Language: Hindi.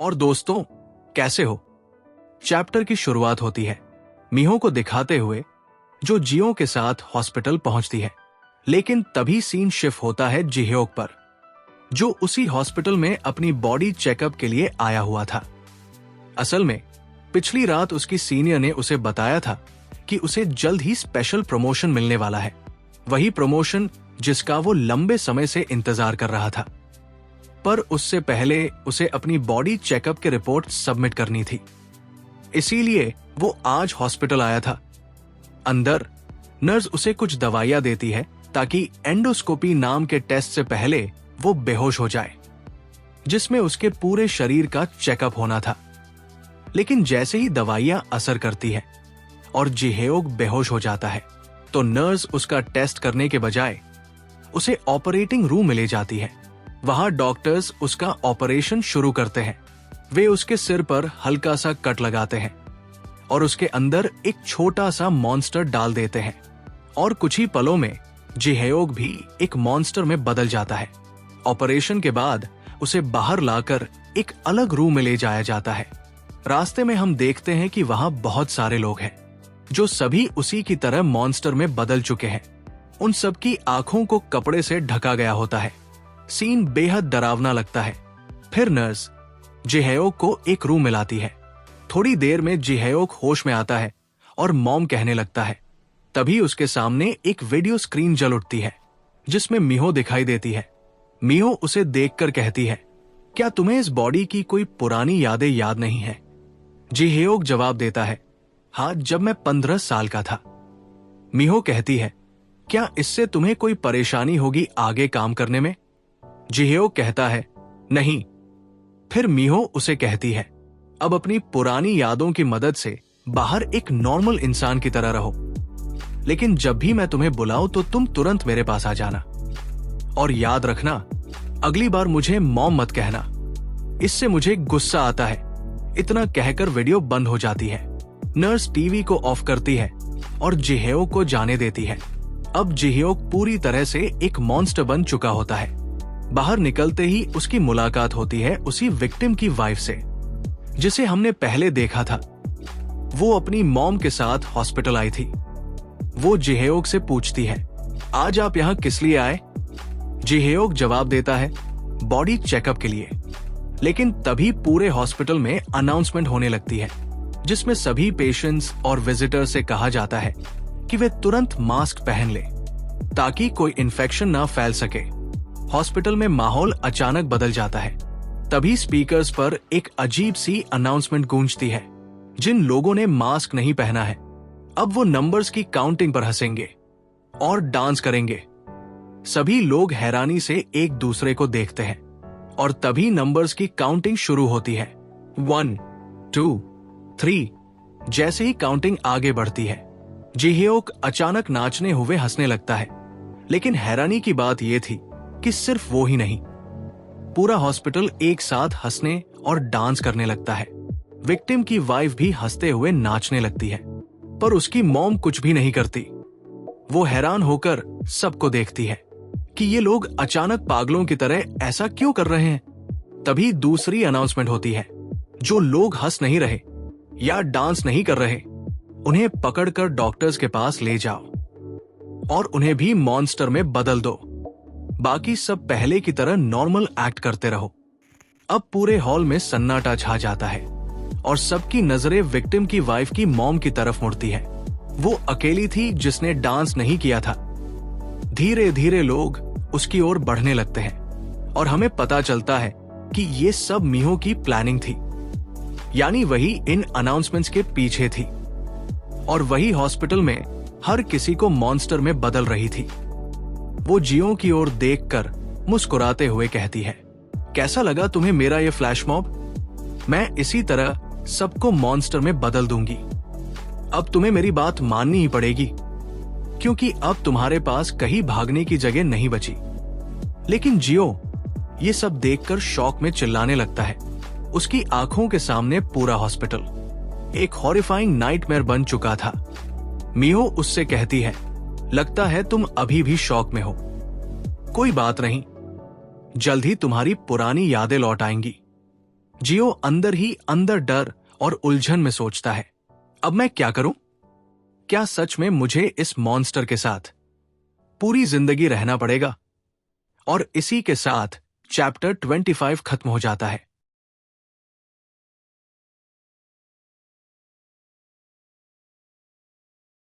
और दोस्तों, कैसे हो? चैप्टर की शुरुआत होती है मिहो को दिखाते हुए जो जियो के साथ हॉस्पिटल पहुंचती है। लेकिन तभी सीन शिफ्ट होता है जिह्योक पर, जो उसी हॉस्पिटल में अपनी बॉडी चेकअप के लिए आया हुआ था। असल में पिछली रात उसकी सीनियर ने उसे बताया था कि उसे जल्द ही स्पेशल प्रमोशन मिलने वाला है, वही प्रमोशन जिसका वो लंबे समय से इंतजार कर रहा था। पर उससे पहले उसे अपनी बॉडी चेकअप की रिपोर्ट सबमिट करनी थी, इसीलिए वो आज हॉस्पिटल आया था। अंदर नर्स उसे कुछ दवाइयां देती है ताकि एंडोस्कोपी नाम के टेस्ट से पहले वो बेहोश हो जाए, जिसमें उसके पूरे शरीर का चेकअप होना था। लेकिन जैसे ही दवाइयां असर करती है और जिह्योक बेहोश हो जाता है, तो नर्स उसका टेस्ट करने के बजाय उसे ऑपरेटिंग रूम में ले जाती है। वहां डॉक्टर्स उसका ऑपरेशन शुरू करते हैं। वे उसके सिर पर हल्का सा कट लगाते हैं और उसके अंदर एक छोटा सा मॉन्स्टर डाल देते हैं, और कुछ ही पलों में जिह्योक भी एक मॉन्स्टर में बदल जाता है। ऑपरेशन के बाद उसे बाहर लाकर एक अलग रूम में ले जाया जाता है। रास्ते में हम देखते हैं कि वहां बहुत सारे लोग हैं जो सभी उसी की तरह मॉन्स्टर में बदल चुके हैं। उन सबकी आंखों को कपड़े से ढका गया होता है। सीन बेहद डरावना लगता है। फिर नर्स जिह्योक को एक रूम में लाती है। थोड़ी देर में जिह्योक होश में आता है और मॉम कहने लगता है। तभी उसके सामने एक वीडियो स्क्रीन जल उठती है जिसमें मिहो दिखाई देती है। मिहो उसे देखकर कहती है, क्या तुम्हें इस बॉडी की कोई पुरानी यादें याद नहीं है? जिह्योक जवाब देता है, हाँ, जब मैं 15 साल का था। मिहो कहती है, क्या इससे तुम्हें कोई परेशानी होगी आगे काम करने में? जिह्योक कहता है, नहीं। फिर मिहो उसे कहती है, अब अपनी पुरानी यादों की मदद से बाहर एक नॉर्मल इंसान की तरह रहो, लेकिन जब भी मैं तुम्हें बुलाऊं तो तुम तुरंत मेरे पास आ जाना। और याद रखना, अगली बार मुझे मॉम मत कहना, इससे मुझे गुस्सा आता है। इतना कहकर वीडियो बंद हो जाती है। नर्स टीवी को ऑफ करती है और जिह्योक को जाने देती है। अब जिह्योक पूरी तरह से एक मॉन्स्टर बन चुका होता है। बाहर निकलते ही उसकी मुलाकात होती है उसी विक्टिम की वाइफ से, जिसे हमने पहले देखा था। वो अपनी मॉम के साथ हॉस्पिटल आई थी। वो जिह्योक से पूछती है, आज आप यहाँ किस लिए आए? जिह्योक जवाब देता है, बॉडी चेकअप के लिए। लेकिन तभी पूरे हॉस्पिटल में अनाउंसमेंट होने लगती है, जिसमें सभी पेशेंट्स और विजिटर से कहा जाता है कि वे तुरंत मास्क पहन ले ताकि कोई इन्फेक्शन ना फैल सके। हॉस्पिटल में माहौल अचानक बदल जाता है। तभी स्पीकर्स पर एक अजीब सी अनाउंसमेंट गूंजती है, जिन लोगों ने मास्क नहीं पहना है अब वो नंबर्स की काउंटिंग पर हंसेंगे और डांस करेंगे। सभी लोग हैरानी से एक दूसरे को देखते हैं और तभी नंबर्स की काउंटिंग शुरू होती है। 1, 2, 3। जैसे ही काउंटिंग आगे बढ़ती है, जिह्योक अचानक नाचने हुए हंसने लगता है। लेकिन हैरानी की बात यह थी कि सिर्फ वो ही नहीं, पूरा हॉस्पिटल एक साथ हंसने और डांस करने लगता है। विक्टिम की वाइफ भी हंसते हुए नाचने लगती है, पर उसकी मॉम कुछ भी नहीं करती। वो हैरान होकर सबको देखती है कि ये लोग अचानक पागलों की तरह ऐसा क्यों कर रहे हैं। तभी दूसरी अनाउंसमेंट होती है, जो लोग हंस नहीं रहे या डांस नहीं कर रहे, उन्हें पकड़कर डॉक्टर्स के पास ले जाओ और उन्हें भी मॉन्स्टर में बदल दो। बाकी सब पहले की तरह नॉर्मल एक्ट करते रहो। अब पूरे हॉल में सन्नाटा छा जाता है और सबकी नजरें विक्टिम की वाइफ की मॉम की तरफ मुड़ती है। वो अकेली थी जिसने डांस नहीं किया था। धीरे धीरे लोग उसकी ओर बढ़ने लगते हैं और हमें पता चलता है कि ये सब मिहो की प्लानिंग थी, यानी वही इन अनाउंसमेंट्स के पीछे थी और वही हॉस्पिटल में हर किसी को मॉन्स्टर में बदल रही थी। वो जियो की ओर देखकर मुस्कुराते हुए कहती है, कैसा लगा तुम्हें मेरा ये फ्लैश मॉब? मैं इसी तरह सबको मॉन्स्टर में बदल दूंगी। अब तुम्हें मेरी बात माननी ही पड़ेगी, क्योंकि अब तुम्हारे पास कहीं भागने की जगह नहीं बची। लेकिन जियो ये सब देखकर शॉक में चिल्लाने लगता है। उसकी आंखों के सामने पूरा हॉस्पिटल एक हॉरिफाइंग नाइटमेयर बन चुका था। मिहो उससे कहती है, लगता है तुम अभी भी शॉक में हो। कोई बात नहीं, जल्द ही तुम्हारी पुरानी यादें लौट आएंगी। जियो अंदर ही अंदर डर और उलझन में सोचता है, अब मैं क्या करूं? क्या सच में मुझे इस मॉन्स्टर के साथ पूरी जिंदगी रहना पड़ेगा? और इसी के साथ चैप्टर 25 खत्म हो जाता है।